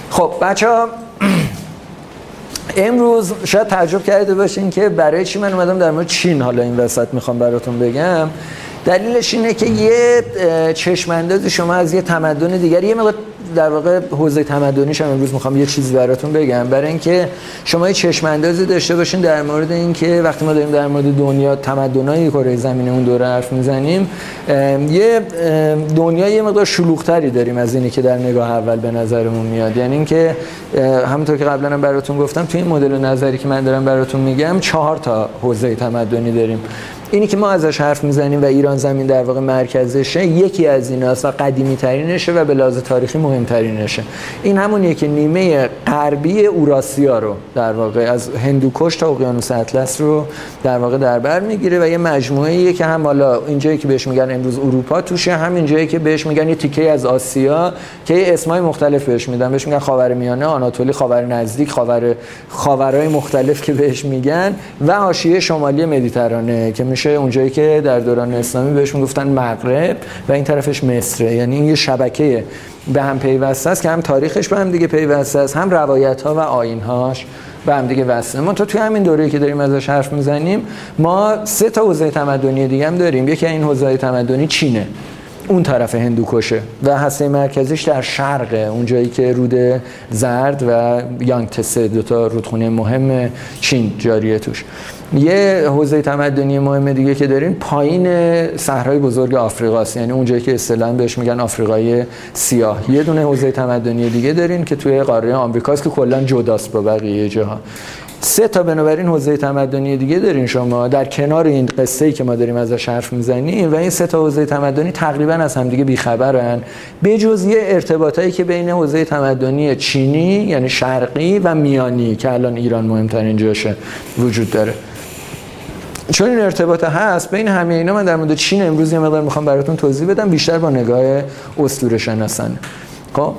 خب بچه‌ها امروز شاید تعجب کرده باشین که برای چی من اومدم در مورد چین حالا این وسط میخوام براتون بگم. دلیلش اینه که یه چشم‌اندازی شما از یه تمدن دیگری، یه مقدار در واقع حوزه تمدنیش هم امروز میخوام یه چیزی براتون بگم، برای اینکه شما یه چشم‌اندازی داشته باشین در مورد اینکه وقتی ما داریم در مورد دنیا تمدن‌های کره زمین اون دوره حرف میزنیم، یه دنیا یه مقدار شلوغ‌تری داریم از اینی که در نگاه اول به نظرمون میاد. یعنی اینکه همونطور که قبلا هم براتون گفتم توی این مدل نظری که من دارم براتون میگم 4 تا حوزه تمدنی داریم. اینی که ما ازش حرف میزنیم و ایران زمین در واقع مرکزشه، یکی از ایناست و قدیمی ترینشه و به لحاظ تاریخی مهمترینشه. این همونیه که نیمه غربی اوراسیا رو در واقع از هندوکش تا اقیانوس اطلس رو در واقع در بر میگیره و یه مجموعه‌ایه که هم حالا اینجایی که بهش میگن امروز اروپا توشه، هم اینجایی که بهش میگن یه تیکه از آسیا که اسمای مختلف بهش میدن، بهش میگن خاورمیانه، آناتولی، خاور نزدیک، خاورهای مختلف که بهش میگن، و حاشیه شمالی مدیترانه که میشه اونجایی که در دوران اسلامی بهش میگفتن مغرب و این طرفش مصر. یعنی این یه شبکه به هم پیوسته است که هم تاریخش به هم دیگه پیوسته است، هم روایت‌ها و آیین‌هاش به هم دیگه وصله. ما توی همین دوره‌ای که داریم ازش حرف میزنیم ما 3 تا حوزه تمدنی دیگه هم داریم. یکی این حوزه تمدنی چینه، اون طرف هندوکشه و هسته مرکزیش در شرقه، اونجایی که رود زرد و یانگتسه، 2 تا رودخونه مهم چین جاریه توش. یه حوزه تمدنی مهم دیگه که داریم پایین صحرای بزرگ آفریقاست، یعنی اونجایی که اصطلاحاً بهش میگن آفریقای سیاه. یه دونه حوزه تمدنی دیگه داریم که توی قاره آمریکاست که کلاً جداست با بقیه جاها. 3 تا بنابراین حوزه تمدنی دیگه دارین شما در کنار این قصه‌ای که ما داریم ازش حرف میزنیم، و این 3 تا حوزه تمدنی تقریبا از هم دیگه بیخبرن به جز یه ارتباطایی که بین حوزه تمدنی چینی یعنی شرقی و میانی که الان ایران مهمترین جاشه وجود داره. چون این ارتباط هست بین همه اینا، من در مورد چین امروز یه مقدار میخوام براتون توضیح بدم، بیشتر با نگاه اسطوره شناسانه. خب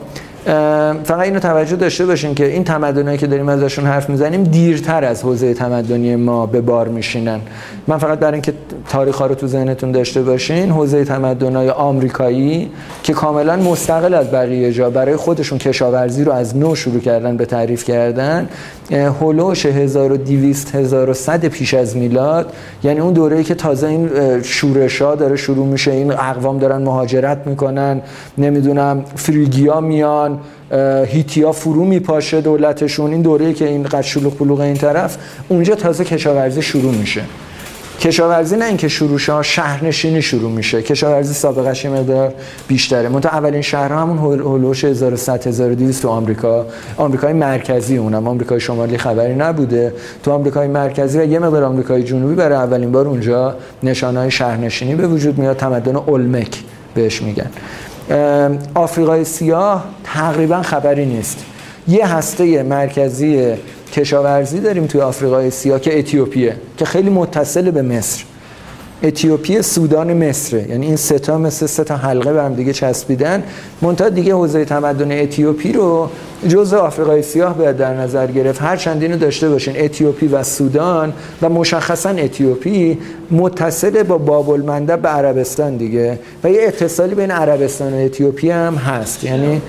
فقط اینو توجه داشته باشین که این تمدنایی که داریم ازشون حرف میزنیم دیرتر از حوزه تمدنی ما به بار میشینن. من فقط برای اینکه تاریخ‌ها رو تو ذهنتون داشته باشین، حوزه تمدن‌های آمریکایی که کاملا مستقل از بقیه جا برای خودشون کشاورزی رو از نو شروع کردن به تعریف کردن، هولوش 1200 1100 پیش از میلاد، یعنی اون دوره‌ای که تازه این شورش‌ها داره شروع میشه، این اقوام دارن مهاجرت میکنن، نمیدونم فریگیا میان، هیتیا فرو میپاشه دولتشون، این دوره‌ای که این قد شلوغ بلوغ این طرف، اونجا تازه کشاورزی شروع میشه. کشاورزی نه اینکه شروع شه، شهرنشینی شروع میشه. کشاورزی سابقه‌اش یه مقدار بیشتره. منتها اولین شهرها همون هولوش 1100 1200 تو آمریکای مرکزی، اونم آمریکای شمالی خبری نبوده. تو آمریکای مرکزی و یه مقدار آمریکای جنوبی برای اولین بار اونجا نشانه‌های شهرنشینی به وجود میاد. تمدن اولمک بهش میگن. آفریقای سیاه تقریبا خبری نیست. یه هسته مرکزی کشاورزی داریم توی آفریقای سیاه که اتیوپیه، که خیلی متصل به مصر. اتیوپی، سودان، مصر، یعنی این 3 تا مثل 3 تا حلقه به هم دیگه چسبیدن. منتها دیگه حوزه تمدن اتیوپی رو جزء آفریقای سیاه باید در نظر گرفت. هر چند اینو داشته باشین، اتیوپی و سودان و مشخصا اتیوپی متصل با باب‌المندب به عربستان دیگه، و یه اتصالی بین عربستان و اتیوپی هم هست. یعنی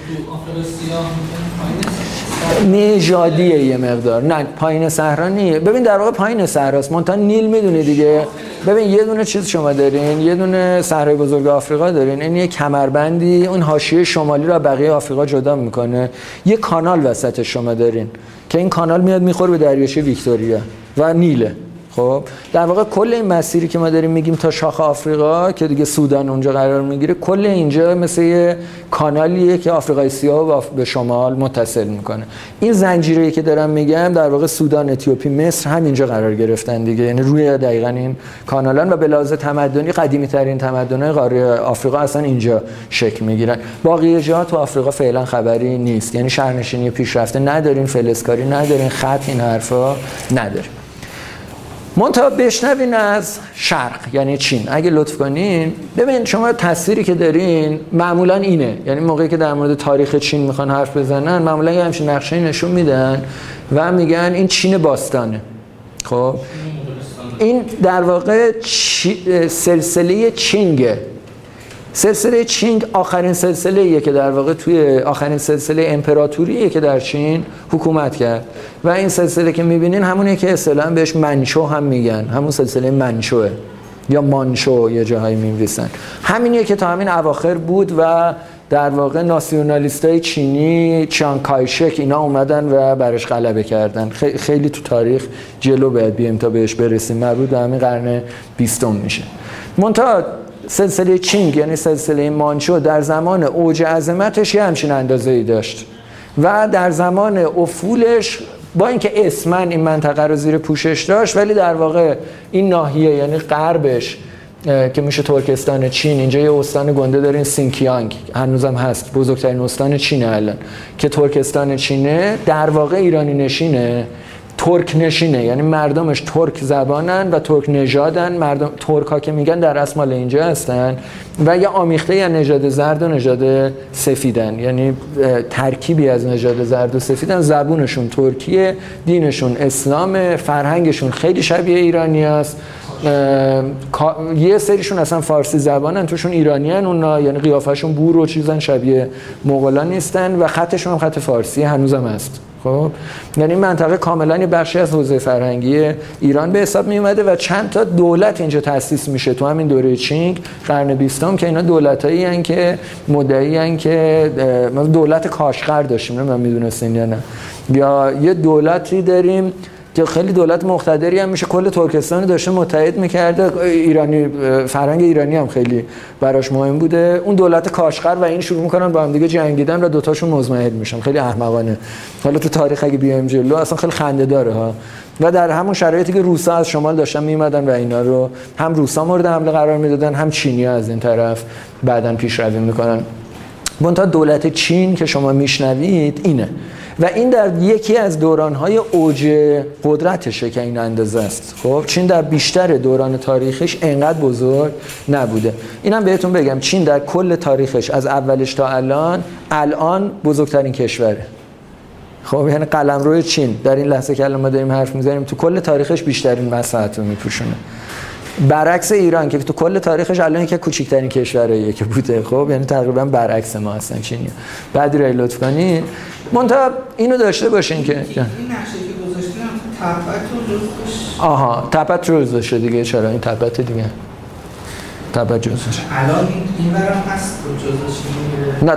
نژادیه یه مقدار، نه پایین صحرا نیه. ببین در واقع پایین صحراست، منتها نیل میدونی دیگه. ببین یه دونه چیز شما دارین، یه دونه صحرای بزرگ آفریقا دارین، این یه کمربندی اون حاشیه شمالی رو بقیه آفریقا جدا میکنه. یه کانال وسط شما دارین که این کانال میاد میخوره به دریاچه ویکتوریا و نیله. خب در واقع کل این مسیری که ما داریم میگیم تا شاخ آفریقا که دیگه سودان اونجا قرار میگیره، کل اینجا مثل یه کانالیه که آفریقای سیاه به شمال متصل میکنه. این زنجیری که دارم میگم در واقع سودان، اتیوپی، مصر همینجا قرار گرفتن دیگه، یعنی روی دقیقاً این کانالان، و به لحاظ تمدنی قدیمی ترین تمدن‌های قاره آفریقا اصلا اینجا شکل میگیرن. باقی جاها تو آفریقا فعلا خبری نیست، یعنی شهرنشینی پیشرفته ندارین، فلزکاری ندارین، خط، این حرفا ندارین. منتها بشنوین از شرق یعنی چین. اگه لطف کنین ببین شما تصویری که دارین معمولا اینه، یعنی موقعی که در مورد تاریخ چین میخوان حرف بزنن معمولا یه همچین نقشه‌ای نشون میدن و میگن این چین باستانه. خب این در واقع سلسله چینگه. سلسله چینگ آخرین سلسله‌ایه که در واقع توی آخرین سلسله امپراتوریه که در چین حکومت کرد و این سلسله که می‌بینین همونیه که اصطلاحاً بهش منچو هم میگن، همون سلسله منچوه یا مانچو یه جاهایی می‌نویسن. همینیه که تا همین اواخر بود و در واقع ناسیونالیستای چینی چیانگ کایشک اینا اومدن و برش غلبه کردن. خیلی تو تاریخ جلو باید بیایم تا بهش برسیم، مربوط به همین قرن 20 میشه. منتها سلسله چینگ یعنی سلسله مانچو در زمان اوج عظمتش یه همچین اندازه‌ای داشت و در زمان افولش با اینکه اسمن این منطقه رو زیر پوشش داشت ولی در واقع این ناحیه یعنی غربش که میشه ترکستان چین، اینجا یه استان گنده دارین سینکیانگ هنوزم هست، بزرگترین استان چینه الان که ترکستان چینه، در واقع ایرانی نشینه، ترک نشینه، یعنی مردمش ترک زبانن و ترک نژادن. مردم ترک ها که میگن در اصل مال اینجا هستن و یه آمیخته یا نژاد زرد و نژاد سفیدن، یعنی ترکیبی از نژاد زرد و سفیدن. زبونشون ترکیه، دینشون اسلام، فرهنگشون خیلی شبیه ایرانی است. یه سریشون اصلا فارسی زبانن، توشون ایرانیان اونا، یعنی قیافشون بور و چیزن، شبیه مغولان نیستن و خطشون هم خط فارسی هنوزم هست. خب یعنی منطقه کاملا یه بخشی از حوزه فرهنگی ایران به حساب می اومده و چند تا دولت اینجا تأسیس میشه تو همین دوره چینگ قرن 20 که اینا دولتایی ان که مدعی ان که ما دولت کاشغر داشتیم، من میدونستین یا نه، یا یه دولتی داریم که خیلی دولت مقتدری هم میشه، کل ترکستان داشته متحد میکرده، ایرانی فرهنگ ایرانی هم خیلی براش مهم بوده، اون دولت کاشغر و این شروع میکنن با هم دیگه جنگیدن و دوتاشون مزمحل میشن. خیلی احمقانه. حالا تو تاریخ اگه بیایم جلو اصلا خیلی خنده داره ها. و در همون شرایطی که روسا از شمال داشتن میمدن و اینا رو هم روسا مورد حمله قرار میدادن هم چینی‌ها از این طرف بعدن پیشروی میکنن. منتها دولت چین که شما میشنوید اینه و این در یکی از دوران‌های اوج قدرتشه که این اندازه است. خب چین در بیشتر دوران تاریخش انقدر بزرگ نبوده. اینم بهتون بگم چین در کل تاریخش از اولش تا الان بزرگترین کشوره. خب یعنی قلمرو چین در این لحظه که الان ما داریم حرف میزنیم تو کل تاریخش بیشترین مساحت رو میپوشونه. برعکس ایران که تو کل تاریخش الان که کوچکترین کشوریه که بوده. خب یعنی تقریبا برعکس ما هستن چینی‌ها. بعد رای لطف کنین. منتها اینو داشته باشین که این نقشه که گذاشتیم تبت رو آها تبت رو گذاشته دیگه. چرا این تبت دیگه تبت جزش الان این برام هست جزش نه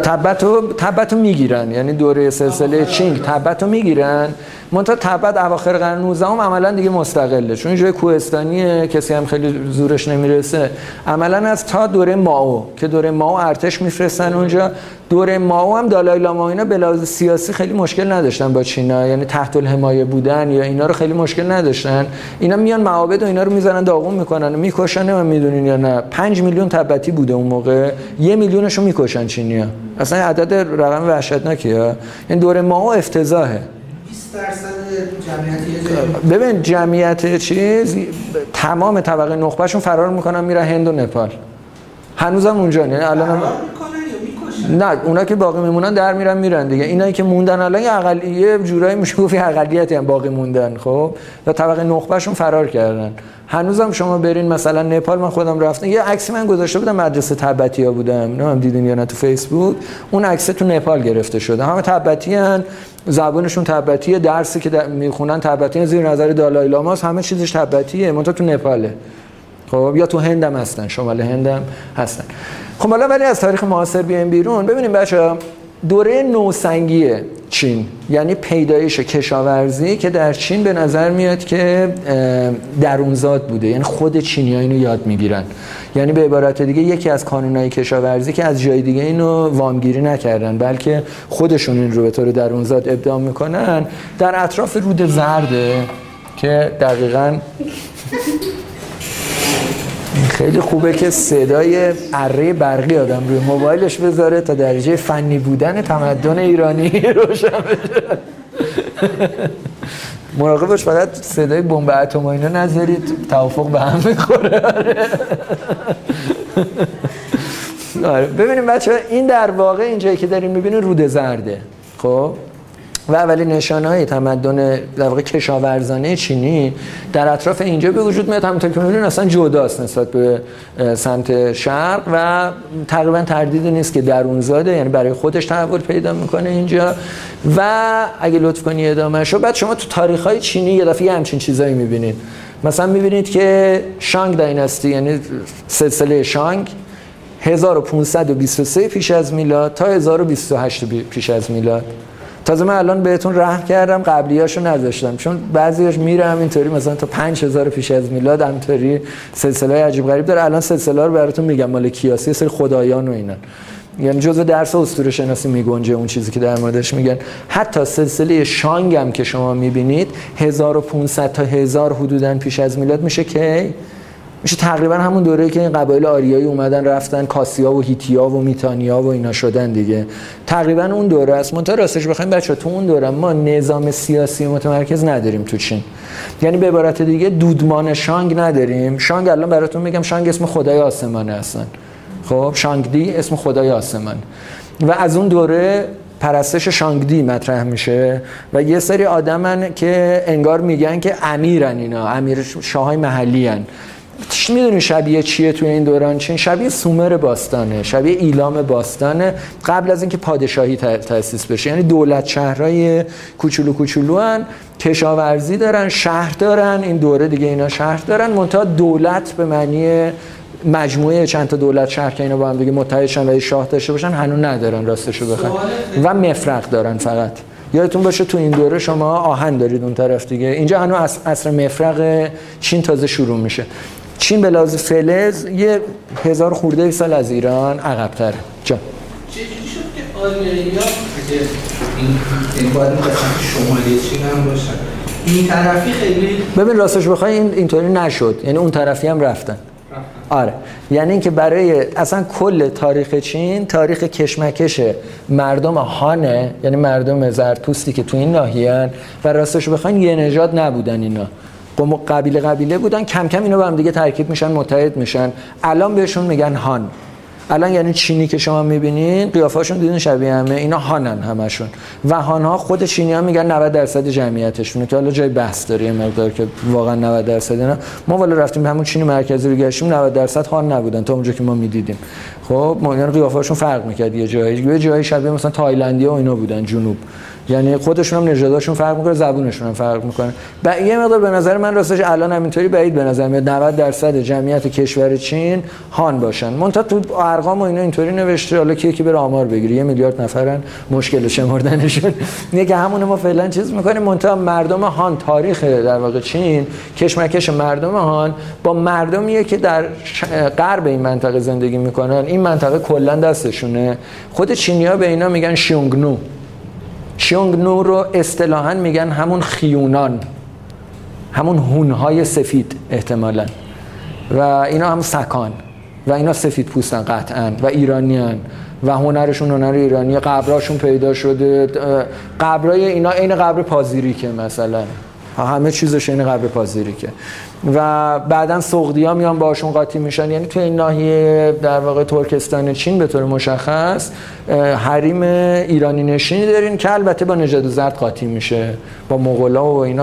تبت رو میگیرن، یعنی دوره سلسله چینگ تبت رو میگیرن. منتها تبت اواخر قرن 19 عملا دیگه مستقله، چون جای کوهستانیه، کسی هم خیلی زورش نمیرسه. عملا از تا دوره مائو که دوره مائو ارتش میفرستن اونجا. دوره مائو هم دالای لاما اینا به لحاظ سیاسی خیلی مشکل نداشتن با چینا، یعنی تحت الحمایه بودن یا اینا رو خیلی مشکل نداشتن. اینا میان معابد و اینا رو میزنن داغون میکنن و میکشن. من میدونین یا نه 5 میلیون تبتی بوده اون موقع، 1 میلیونشو میکشن چینی‌ها. اصلا عدد رقم وحشتناکیه. این دوره مائو افتضاحه. 20% جمعیت ببین جمعیت چیز تمام طبقه نخبهشون فرار میکنن میرن هند و نپال. هنوزم اونجا نه الان نه اونا که باقی میمونن در میرن دیگه. اینایی که موندن الان یه جورایی میشه گفت اقلیتی هم باقی موندن. خب و طبقه نخبهشون فرار کردن. هنوزم شما برین مثلا نپال، من خودم رفتم یه عکسی من گذاشته بودم مدرسه تبتی‌ها بودم، نمیدونم دیدین یا نه تو فیسبوک، اون عکس تو نپال گرفته شده. همه تبتی‌ان، زبانشون تبتیه، درسی که میخونن تبتیه، زیر نظر دالای لاماست، همه چیزش تبتیه، منتها تو نپاله. خب یا تو هند هم هستن، شمال هند هم هستن. خب حالا ولی از تاریخ معاصر بیایم بیرون ببینیم بچه‌ها. دوره نوسنگی چین یعنی پیدایش کشاورزی که در چین به نظر میاد که درونزاد بوده، یعنی خود چینی‌ها اینو یاد میگیرن. یعنی به عبارت دیگه یکی از کانونهای کشاورزی که از جای دیگه اینو وامگیری نکردن بلکه خودشون این رو به طور درونزاد ابداع میکنن. در اطراف رود زرده که دقیقاً خیلی خوبه که صدای اره برقی آدم روی موبایلش بذاره تا درجه فنی بودن تمدن ایرانی روشن بشه. مراقب باش فقط صدای بمب اتم و اینا نذارید، توافق به هم میخوره. آره ببینیم بچه‌ها این در واقع اینجایی که داریم میبینیم رود زرده. خب و اولین نشانه‌های تمدن در واقع کشاورزانه چینی در اطراف اینجا به وجود میاد. همونطور که می‌بینید اصلا جداست نسبت به سمت شرق و تقریبا تردیدی نیست که درونزاده، یعنی برای خودش تحول پیدا میکنه اینجا. و اگه لطف کنی ادامه‌شو، بعد شما تو تاریخ‌های چینی یه دفعه همچین چیزایی می‌بینید. مثلا می‌بینید که شانگ دایناستی، یعنی سلسله شانگ 1523 پیش از میلاد تا 1028 پیش از میلاد. تازه من الان بهتون رحم کردم، قبلیاشو نذاشتم، چون بعضیاش میره همینطوری مثلا تا 5000 پیش از میلاد همینطوری سلسله عجیب غریب داره. الان سلسله رو براتون میگم مال کیاسی، یه سری خدایان و اینا، یعنی جزء درس اسطوره شناسی میگنجه اون چیزی که در موردش میگن. حتی سلسله شانگ هم که شما میبینید 1500 تا 1000 حدوداً پیش از میلاد میشه که میشه تقریبا همون دوره‌ای که این قبایل آریایی اومدن رفتن کاسیا و هیتیا و میتانیا و اینا شدن دیگه، تقریبا اون دوره است. منتها راستش بخوایم بچه‌ها تو اون دوره ما نظام سیاسی متمرکز نداریم تو چین، یعنی به عبارت دیگه دودمان شانگ نداریم. شانگ الان براتون میگم، شانگ اسم خدای آسمانه اصلا. خب شانگدی اسم خدای آسمان و از اون دوره پرستش شانگدی مطرح میشه و یه سری آدمن که انگار میگن که امیرن، اینا امیر شاههای محلی هن. میدونی شبیه چیه توی این دوران چین؟ شبیه سومر باستانه، شبیه ایلام باستانه قبل از اینکه پادشاهی تأسیس بشه. یعنی دولت شهرهای کوچولو کوچولو هن، کشاورزی دارن، شهر دارن. این دوره دیگه اینا شهر دارن، منتها دولت به معنی مجموعه چند تا دولت شهر که اینا با هم دیگه متحد شن و شاه داشته باشن هنوز ندارن راستشو بخواید، و مفرق دارن فقط. یادتون باشه تو این دوره شما آهن دارید اون طرف دیگه، اینجا هنوز عصر مفرق چین تازه شروع میشه. چین به لحاظ فلز یه 1000 خورده سال از ایران عقب‌تره. جا چجوری شد که آریایی‌ها که این باید قسمت شمالی چین هم باشن، این طرفی خیلی ببین راستش بخوای اینطوری نشد، یعنی اون طرفی هم رفتن. آره، یعنی اینکه برای اصلا کل تاریخ چین تاریخ کشمکش مردم هانه، یعنی مردم زرتشتی که تو این ناحیه‌ان و راستش بخواین یه نژاد نبودن، اینا قبیله بودن، کم کم اینا با هم دیگه ترکیب میشن، متحد میشن. الان بهشون میگن هان. الان یعنی چینی که شما میبینین قیافاشون دیدین شبیه همه، اینا هانن همشون. و هانها خود چینی ها میگن 90% جمعیتشونه، که حالا جای بحث داره یه مقدار که واقعا 90% اینا. ما والا رفتیم همون چین مرکزی رو گشتیم 90% هان نبودن تا اونجا که ما میدیدیم. خب ما یعنی قیافاشون فرق میکرد، یه جایی شبیه مثلا تایلندی و اینا بودن جنوب، یعنی خودشون هم نژاداشون فرق میکنه، زبونشون هم فرق میکنه. یه مقدار به نظر من راستش الان همینطوری بعید به نظر میاد 90% جمعیت کشور چین هان باشن. منتها تو ارقام و اینا اینطوری نوشته، حالا کی بره آمار بگیره، 1 میلیارد نفرن، مشکل شمردنشون اینه که همون ما فعلا چیز میکنیم. منتها مردم هان، تاریخ در واقع چین کشمکش مردم هان با مردمیه که در غرب این منطقه زندگی میکنن. این منطقه کلا دستشونه. خود چینی‌ها به اینا میگن شیونگنو. شیونگنو رو اصطلاحاً میگن همون خیونان، همون هونهای سفید احتمالاً، و اینا هم سکان و اینا سفید پوستن قطعاً و ایرانیان و هنرشون هنر ایرانی. قبراشون پیدا شده، قبرای اینا عین قبر پازیریکه مثلا، همه چیزش این قبر پازیریکه. و بعدن سغدی‌ها میان باشون قاطی میشن. یعنی تو این ناحیه در واقع ترکستان چین به طور مشخص حریم ایرانی نشینی دارین که البته با نژاد زرد قاطی میشه، با مغولا و اینا.